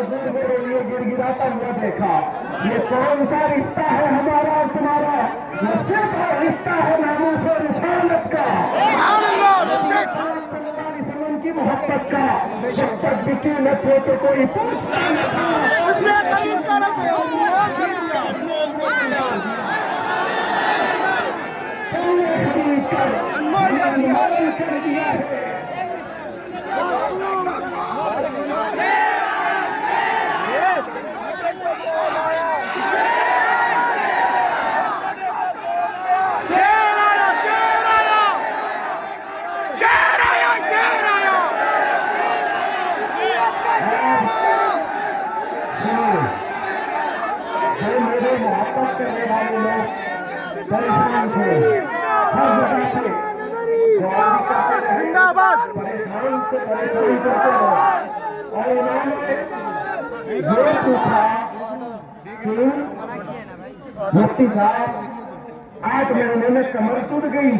ये गिड़गिड़ाता हुआ देखा। ये कौन सा रिश्ता है हमारा और तुम्हारा? ये सिर्फ रिश्ता है नामूस और रिसालत का, सल्लल्लाहु की मोहब्बत का। जब तक बिकी न थे तो कोई पूछता न था। अनमोल कर दिया है। मेरे मोहब्बत करने वाले लोग परेशान थे, हर जगह से जिंदाबाद परेशान करते रहे। और इन्होंने ये पूछा कि मुफ्ती साहब 8 महीने में कमर टूट गई,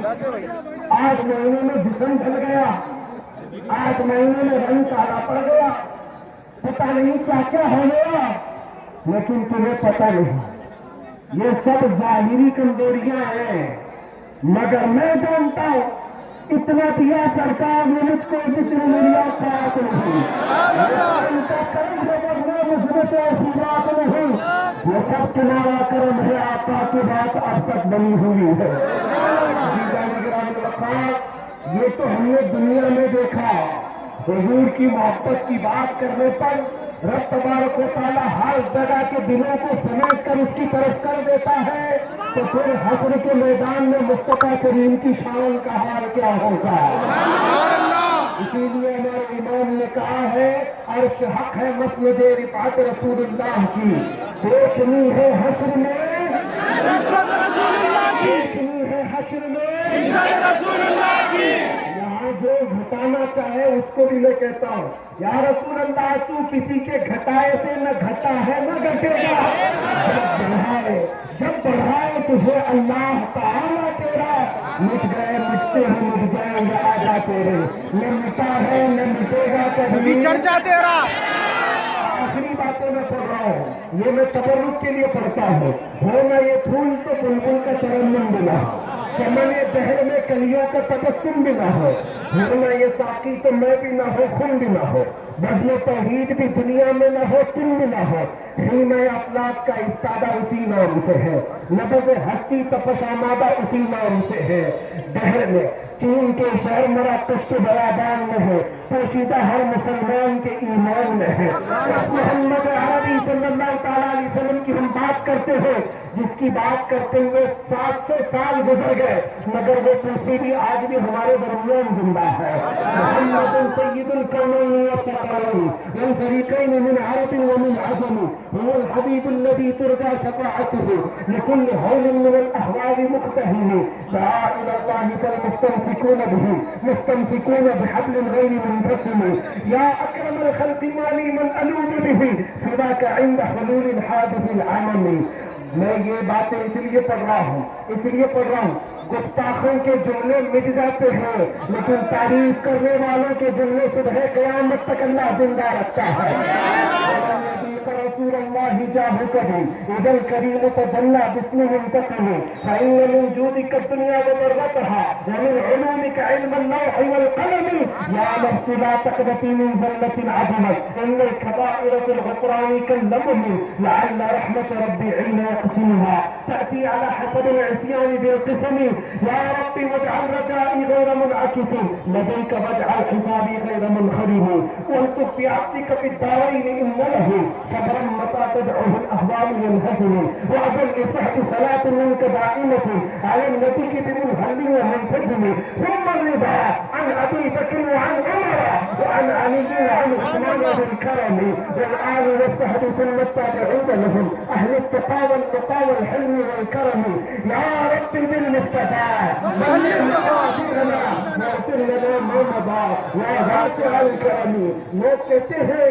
8 महीने में जिस्म ढल गया, 8 महीने में रंग काला पड़ गया, पता नहीं क्या क्या हो गया, लेकिन तुम्हें पता नहीं। ये सब जाहिरी कमजोरियां हैं, मगर मैं जानता हूं इतना दिया सरकार ने मुझको जितनी मेरी औकात नहीं। उनका कर्म है वरना मुझमें तो ऐसी बात नहीं। ये सब तुम्हारा कर्म है, आका की बात अब तक बनी हुई है। ये तो हमने दुनिया में देखा, हुजूर की मोहब्बत की बात करने पर रब तबारक व तआला हर जगह के दिलों को समेट कर उसकी तरफ कर देता है, तो फिर हश्र के मैदान में मुस्तफा करीम की शान का हाल क्या होगा। इसीलिए हमारे इमाम ने कहा है, अर्श हक है मसनद रिफात रसूलुल्लाह की, देखनी है हश्र में, देखनी है हश्र में रसूलुल्लाह की। यहाँ जो घटाना चाहे उसको भी मैं कहता हूँ, या रसूल अल्लाह तू किसी के घटाए से न घटा है न घटेगा। जब बढ़ाए तुझे अल्लाह ताला तेरा, मिट गए मिटते हैं मिट जाएंगे आजा तेरे, न मिटा है न मिटेगा कभी चर्चा तेरा। आखिरी बातें मैं पढ़ रहा हूँ, ये मैं तबरुक के लिए पढ़ता हूँ। हो ना ये फूल तो बुलबुल का तरन्नुम बिना, चमने दहर में कलियों का तबस्सुम भी ना हो ना ये साकी तो मैं भी ना हो, खुन भी ना हो, बदले तौहीद भी दुनिया में ना हो, तुम भी ना हो। हिल्म अफलाक का इस्तादा उसी नाम से है, नबज़ हस्ती तपसामादा उसी नाम से है। दहर में चीन के शहर मरा पुष्ट बयाबान में है, पोशीदा हर मुसलमान के ईमान में है। मोहम्मद अरबी सल्लल्लाहु अलैहि वसल्लम की हम बात करते हैं, जिसकी बात करते हुए 700 साल गुजर गए, मगर वो पूछी भी आज भी हमारे दरमियान जिंदा है। मोहम्मद सय्यदुल कौनैन व थक़लैन वल फरीक़ैन मिन अरब व मिन अजम, हुवल हबीबुल लज़ी तुरजा शफ़ाअतुहु लिकुल्लि हौलिन मिनल अहवाल मुक़तहिम, ला इलल्लाहि कल मुस्तमसिकून बिही मुस्तमसिकून बिहब्लिल गैरि मुनफ़सिम, या अकरमल ख़ल्क़ि माली मन अलूज़ु बिही सिवाका इंद हुलूलिल हादिसिल अममी। मैं ये बातें इसलिए पढ़ रहा हूँ, गुस्ताखों के जुमले मिट जाते हैं, लेकिन तारीफ करने वालों के जुमले सुबह क़यामत तक अल्लाह जिंदा रखता है। रसूल अल्लाह जाहु कभी इदल करीम तजल्ला बिस्मिल मुंतक़म, फ़इन्न मिन जूदिक दुनिया व दर्रतहा व मिन उलूमिका इल्मल लौह वल क़लम, या नफ्स ला तक़नती मिन ज़ल्लतिन अज़मत इन्नल कबाइर फ़िल ग़ुफ़रान कल्लम, लअल्ल रहमत रब्बी हिन यक़सिमुहा तअती अला हसबिल इस्यान बिल क़िस्म, या रब्बी वजअल रजाई गैर मुनअकिस लदैक वजअल हिसाबी गैर मुनख़रिम, वल्तुफ़ बिअब्दिक फ़िद्दारैन इन्न लहु सबरन मता तदउहु अल-अहवाल यनहज़िम, वअज़ल लिसहत सलात मिनक दाइमत अला नबी बिमुनहल्ल व मुनसजम, थुम्मा रिदा अन अबी बकर व अन उमर व अन अली व अन उस्मान बिल करम वल आल व सहब सुन्नत ताबिऊन लहुम अहल अत-तक़वा वल तुक़ा वल हिल्म वल करम, या रब्बी बिल मुस्तफा बल्लिग़ मक़ासिदना वग़फिर लना मा मदा या वासिअल करम। लोग कहते हैं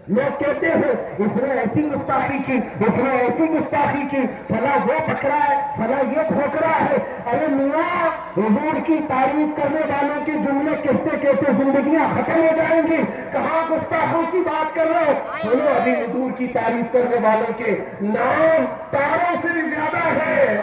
لوگ کہتے ہیں اس نے ایسی گستاخی کی، اس نے ایسی گستاخی کی، فلاں وہ پکڑا ہے، فلاں یہ ٹھوکرا ہے۔ ارے میاں، حضور کی تعریف کرنے والوں کے جملے کہتے کہتے زندگیاں ختم ہو جائیں گی، کہاں گستاخوں کی بات کر رہے ہو؟ سنو، ابھی حضور کی تعریف کرنے والوں کے نام تاروں سے بھی زیادہ ہے،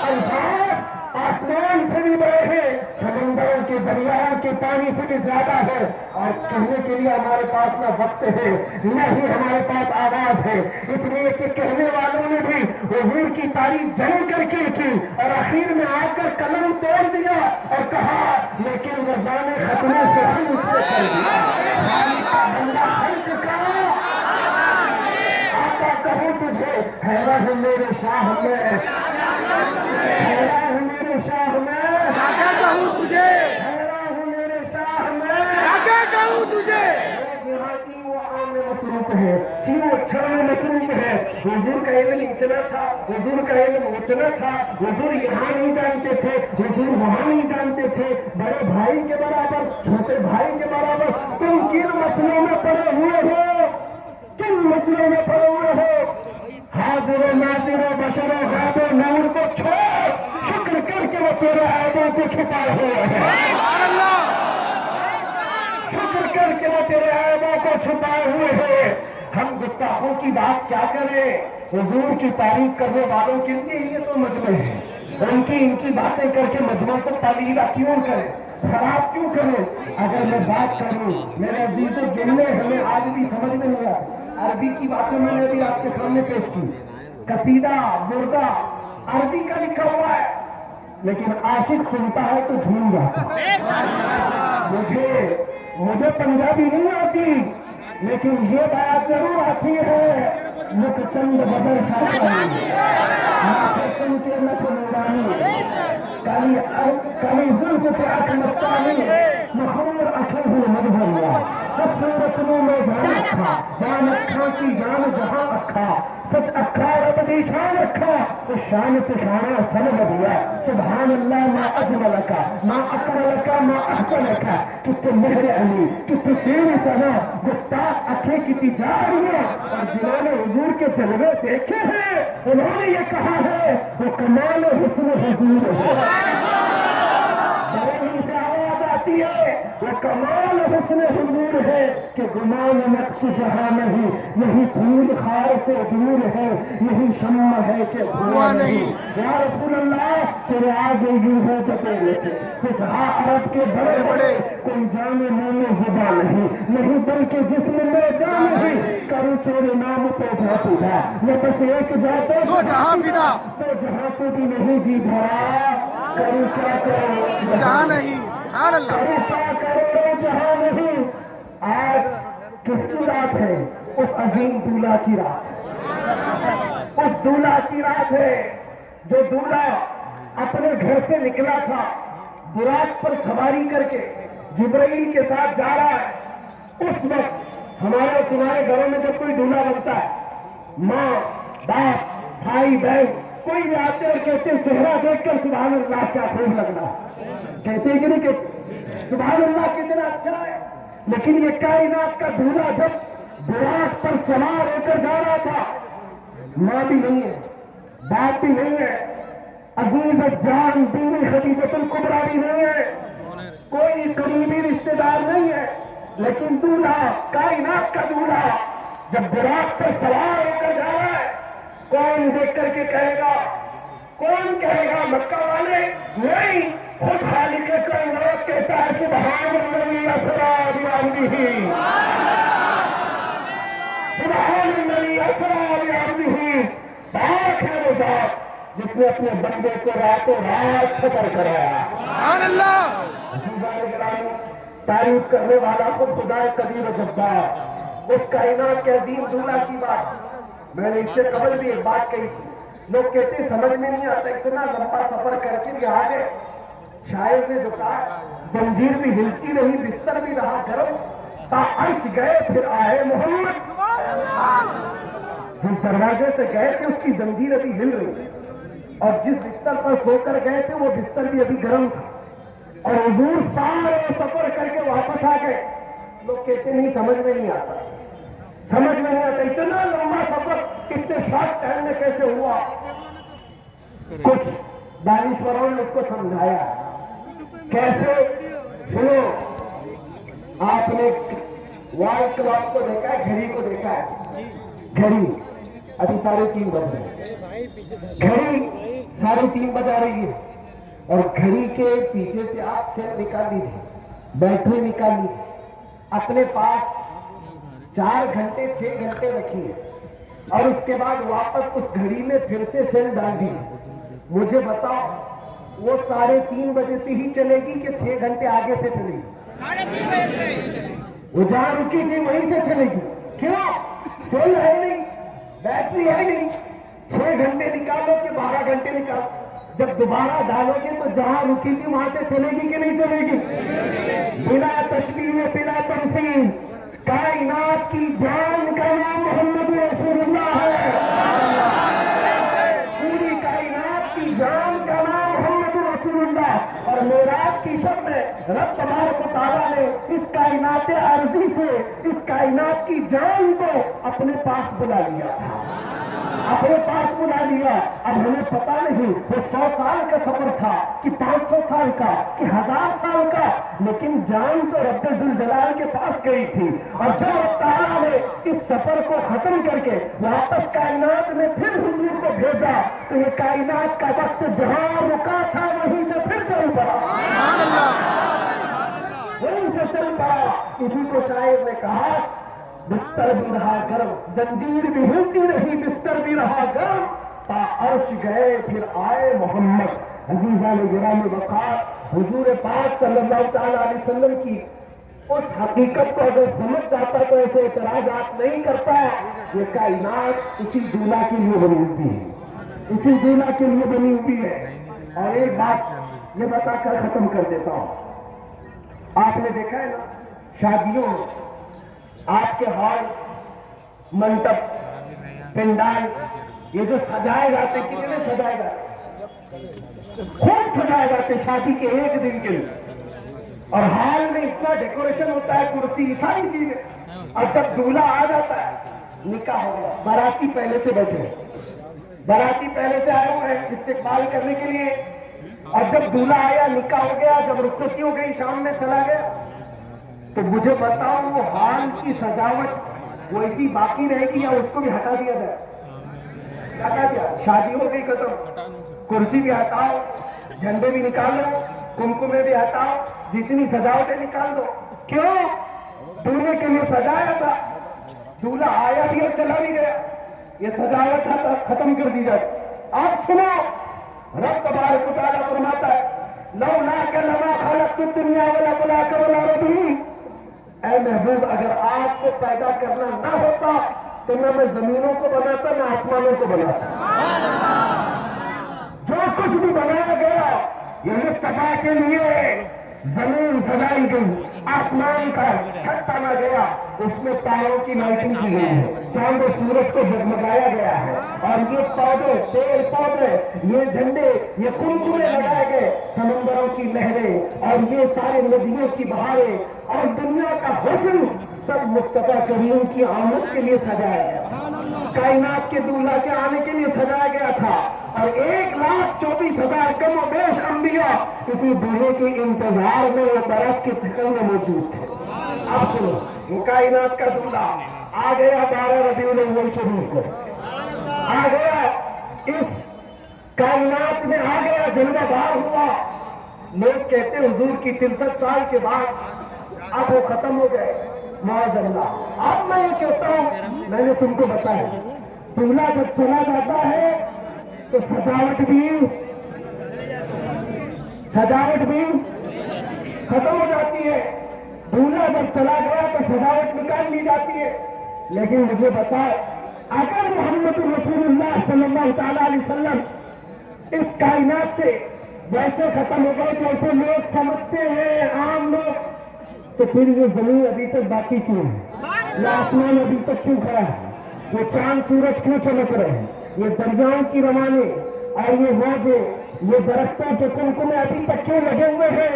الفاظ آسمان سے بھی بڑے ہیں، سمندروں کے دریاؤں کے پانی سے بھی زیادہ ہے، اور کہنے کے لیے ہمارے پاس نہ وقت ہے نہ ہی ہمارے پاس آواز ہے، اس لیے کہ کہنے والوں نے بھی حضور کی تعریف جم کر کے کی، اور آخر میں آ کر قلم توڑ دیا اور کہا لیکن رضان ختمے سے ہم اس نے کر دیا، بندہ خلق کا آقا کہوں تجھے، حیرہ ہوں میرے شاہ میں، حیرہ ہوں میرے شاہ میں، کیا کہوں تجھے، حیرہ ہوں میرے شاہ میں، کیا کہوں تجھے۔ یہاں کی وہ عام میں مصروف ہے، چیو اچھا میں مصروف ہے۔ حضور کا علم اتنا تھا، حضور کا علم اتنا تھا، حضور یہاں نہیں جانتے تھے، حضور وہاں نہیں جانتے تھے، بڑے بھائی کے برابر، چھوٹے بھائی کے برابر۔ تم کن مسئلوں میں پڑے ہوئے ہو، کن مسئلوں میں پڑے ہوئے ہو؟ حاضر و ناظر و بشر و غائب و نور کو چھوڑ، شکر کر کے وہ تیرے عیبوں کو چھپائے ہوئے ہیں، شکر کر کے وہ تیرے عیبوں کو چھپائے ہوئے ہیں۔ ہم گستاخوں کی بات کیا کریں؟ حضور کی تعریف کرنے والوں کے لیے یہ تو مجمع ہے، ان کی باتیں کر کے مجمع کو پالیدہ کیوں کریں، خراب کیوں کریں؟ اگر میں بات کروں، میرے عزیز و جملے ہمیں آج بھی سمجھ میں نہیں آتے۔ عربی کی باتیں میں نے ابھی آپ کے سامنے پیش کی، قصیدہ مردہ عربی کا لکھا ہوا ہے، لیکن عاشق سنتا ہے تو جھوم جاتا ہے۔ مجھے پنجابی نہیں آتی، لیکن یہ بات ضرور آتی ہے، مکھ چند بدر شاہی، ناصر چند کے نکھ نورانی، کلی زلف کے اکھ مستانی، مخمور اکھل ہو مدھوریا، صورت میں جان رکھا، جان اکھا کی جان جہاں رکھا، سچ اکھا رب دی شان رکھا، تو شان پشانا سمجھ دیا، سبحان اللہ ما اجمل کا، ما اکمل کا، ما احسن کا، کتنے مہر علی، کتنے تیری سنا، گستاخ اکھیں کتی جا رہی ہیں، اور جنہوں نے حضور کے جلوے دیکھے ہیں انہوں نے یہ کہا ہے وہ کمال حسن حضور ہے۔ بڑے سے آواز آتی ہے وہ کمال حسن حضور ہے کہ گمان نقص جہاں نہیں، یہی پھول خار سے دور ہے، یہی شمع ہے کہ دھواں نہیں۔ یا رسول اللہ تیرے آگے یوں ہے جتنے سے فصحا عرب کے بڑے بڑے، کوئی جانے منہ میں زبان نہیں بلکہ جسم میں جان نہیں، کروں تیرے نام پہ جا پیدا، میں بس ایک جاتے تو جہاں فدا، تو جہاں سے بھی نہیں جی بھرا، کروں کیا کروں جہاں نہیں، سبحان اللہ۔ کروں کیا کروں جہاں نہیں۔ آج کس کی رات ہے؟ اس عظیم دولہا کی رات ہے، اس دولہا کی رات ہے جو دولہا اپنے گھر سے نکلا تھا، براق پر سواری کر کے جبرائیل کے ساتھ جا رہا ہے۔ اس وقت ہمارے اور تمہارے گھروں میں جب کوئی دولہا بنتا ہے، ماں باپ بھائی بہن کوئی بھی آتے اور کہتے ہیں صحرا دیکھ کر سبحان اللہ کیا خوب لگنا، کہتے ہیں کہ نہیں کہتے سبحان اللہ کتنا اچھا ہے۔ لیکن یہ کائنات کا دولہا جب براق پر سوار ہو کر جا رہا تھا، ماں بھی نہیں ہے، باپ بھی نہیں ہے، عزیز جان بیوی خدیجہ الکبریٰ بھی نہیں ہے، کوئی قریبی رشتہ دار نہیں ہے، لیکن دولہا کائنات کا دولہا جب براق پر سوار ہو کر جا رہا ہے، کون دیکھ کر کے کہے گا، کون کہے گا مکہ والے؟ نہیں، خود خالق کائنات کہتا ہے سبحان الذی اسریٰ بعبدہ، سبحان الذی اسریٰ بعبدہ، پاک ہے وہ ذات جس نے اپنے بندے کو راتوں رات سفر کرایا۔ سبحان اللہ۔ عزیزان گرامی، تعریف کرنے والا خود خدا قدیر و جبار، اس کائنات کے عظیم دولہا کی بات میں نے اس سے قبل بھی ایک بات کہی تھی۔ لوگ کہتے ہیں سمجھ میں نہیں آتا اتنا لمبا سفر کر کے بھی آگے، شاعر نے جو کہا زنجیر بھی ہلتی رہی بستر بھی رہا گرم، تا عرش گئے پھر آئے محمد۔ جس دروازے سے گئے تھے اس کی زنجیر ابھی ہل رہی تھی، اور جس بستر پر سو کر گئے تھے وہ بستر بھی ابھی گرم تھا، اور حضور سارے سفر کر کے واپس آ گئے۔ لوگ کہتے نہیں سمجھ میں نہیں آتا، से शॉर्ट टाइम में कैसे हुआ, कुछ दानिश्वरों ने उसको समझाया कैसे। सुनो, आपने वॉल क्लॉक को देखा है, घड़ी को देखा है? घड़ी अभी 3:30 बज रहे हैं, घड़ी 3:30 बजा रही है, और घड़ी के पीछे से आप सेल निकाल लीजिए, बैटरी निकाल लीजिए, अपने पास 4 घंटे 6 घंटे रखिए, और उसके बाद वापस उस घड़ी में फिर से सेल डाल दीजिए। मुझे बताओ वो 3:30 बजे से ही चलेगी कि 6 घंटे आगे से चलेगी? 3:30 बजे से। वो जहां रुकी थी वहीं से चलेगी। क्यों? सेल है नहीं, बैटरी है नहीं। 6 घंटे निकालो कि 12 घंटे निकालो, जब दोबारा डालोगे तो जहां रुकी थी वहां से चलेगी कि नहीं चलेगी? बिना तशबीह में बिना तमसील, कायनात की जान का नाम मोहम्मद रसूलुल्लाह है। पूरी कायनात की जान का नाम मोहम्मद रसूलुल्लाह। और मेराज की शब में रब तबारक व तआला ने इस कायनात अर्जी से इस कायनात की जान को अपने पास बुला लिया था, अपने पास बुला लिया। अब हमें पता नहीं वो 100 साल का सफर था कि 500 साल का कि 1000 साल का, लेकिन जान तो रब्बुल जलाल के पास गई थी। और जब ताला ने इस सफर को खत्म करके वापस कायनात में फिर हुजूर को भेजा, तो ये कायनात का वक्त जहां रुका था वहीं से फिर चल पड़ा, वहीं से चल पड़ा। इसी को शायर ने कहा, बिस्तर भी रहा गर्म, जंजीर भी हिलती रही, बिस्तर भी रहा गर्म, ता अर्श गए फिर आए मोहम्मद। अजीज़ान गिरामी वक़ार, हुजूर पाक सल्लल्लाहु तआला अलैहि वसल्लम की उस हकीकत को अगर समझ जाता तो ऐसे एतराज़ात नहीं करता। ये कायनात इसी दूल्हा के लिए बनी हुई है, इसी दूल्हा के लिए बनी हुई है। और एक बात ये बताकर खत्म कर देता हूं, आपने देखा है ना शादियों में आपके हॉल, मंडप, पंडाल, ये जो सजाए जाते, कितने सजाए जाते, खूब सजाए जाते शादी के एक दिन के लिए। और हॉल में इतना डेकोरेशन होता है, कुर्सी, सारी चीजें। और जब दूल्हा आ जाता है, निकाह हो गया, बाराती पहले से बैठे, बाराती पहले से आए हुए हैं इस्तेकबाल करने के लिए। और जब दूल्हा आया, निकाह हो गया, जब रुखसती हो गई, शाम में चला गया, तो मुझे बताओ वो हॉल की सजावट वो ऐसी बाकी रहेगी या उसको भी हटा दिया जाए? हटा दिया, शादी हो गई खत्म, कुर्सी भी हटाओ, झंडे भी निकाल लो, कुमकुमे भी हटाओ, जितनी सजावटें निकाल दो। क्यों? दूल्हे के लिए सजाया था, दूल्हा आया भी और चला भी गया, ये सजावट खत्म कर दी जाए। आप सुनो, रब तबारक व तआला फरमाता है, लौला कलमा खलक़तुद दुनिया वला बुलाका वला रबी। ऐ महबूब, अगर आपको पैदा करना ना होता तो न मैं जमीनों को बनाता न आसमानों को बनाता। जो कुछ भी बनाया गया ये मुस्तफा के लिए। जमीन सजाई गई, आसमान का छत ताना गया, उसमें तारों की लाइटिंग की गई है, चांद और सूरज को जगमगाया गया है। और ये पौधे, पेड़ पौधे, ये झंडे, ये कुमकुमे लगाए गए, समंदरों की लहरें और ये सारे नदियों की बहारें और दुनिया का हुस्न सब मुस्तफा करीम की आमद के लिए सजाया गया, कायनात के दूल्हा के आने के लिए सजाया गया था। और 1,24,000 कम और बेश अंबिया इसी दूल्हे के इंतजार में वो बर्फ की थकन में मौजूद थे। अब सुनो, वो कायनात का दूल्हा आ गया 12 रबीउल अव्वल शरीफ को, आ गया, इस कायनात में आ गया, जलवादार हुआ। लोग कहते हुजूर की 63 साल के बाद अब वो खत्म हो गए, मौज़अल्लाह। अब मैं ये कहता हूं, मैंने तुमको बताया, दूल्हा जब चला जाता है तो सजावट भी खत्म हो जाती है। दूल्हा जब चला गया तो सजावट निकाल ली जाती है। लेकिन मुझे बताओ, अगर मोहम्मद रसूलुल्लाह सल्लल्लाहु तआला अलैहि वसल्लम इस कायनात से वैसे खत्म हो गए जैसे लोग समझते हैं, आम लोग, तो फिर ये जमीन अभी तक बाकी क्यों है? ये आसमान अभी तक क्यों खड़ा है? ये चांद सूरज क्यों चमक रहे हैं? ये दरियाओं की रवाने और ये मौजे, ये दरख्तों के कुमकुमे अभी तक क्यों लगे हुए हैं?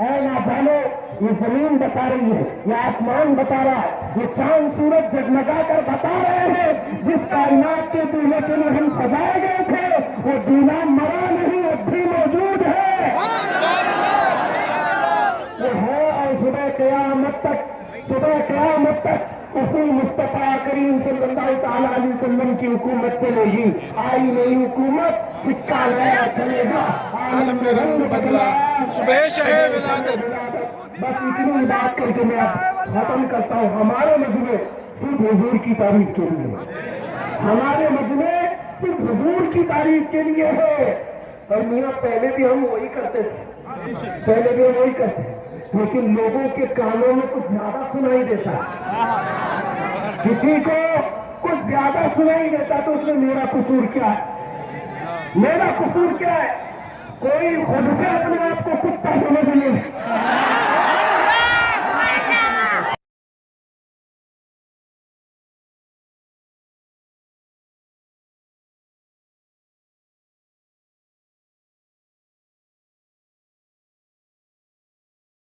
ऐ ना जानो, ये जमीन बता रही है, ये आसमान बता रहा है, ये चांद सूरज जगमगा कर बता रहे हैं جس کائنات کے دولہے کے لیے ہم سجائے گئے تھے وہ دولہا مرا نہیں، اب بھی موجود ہے، وہ ہے، اور صبح قیامت تک اسی مصطفیٰ کریم صلی اللہ تعالیٰ علیہ وسلم کی حکومت چلے گی۔ آئی نئی حکومت، سکہ نیا چلے گا، عالم میں رنگ بدلا، صبح شہ ولادت۔ بس اتنی بات کر کے میں اب ختم کرتا ہوں۔ ہمارے مجمع صرف حضور کی تعریف کے لیے، ہمارے مجمع صرف حضور کی تعریف کے لیے ہے۔ اور میاں پہلے بھی ہم وہی کرتے تھے، لیکن لوگوں کے کانوں میں کچھ زیادہ سنائی دیتا ہے، کسی کو کچھ زیادہ سنائی دیتا تو اس میں میرا قصور کیا ہے؟ کوئی خود سے اپنے آپ کو کتا سمجھ لے،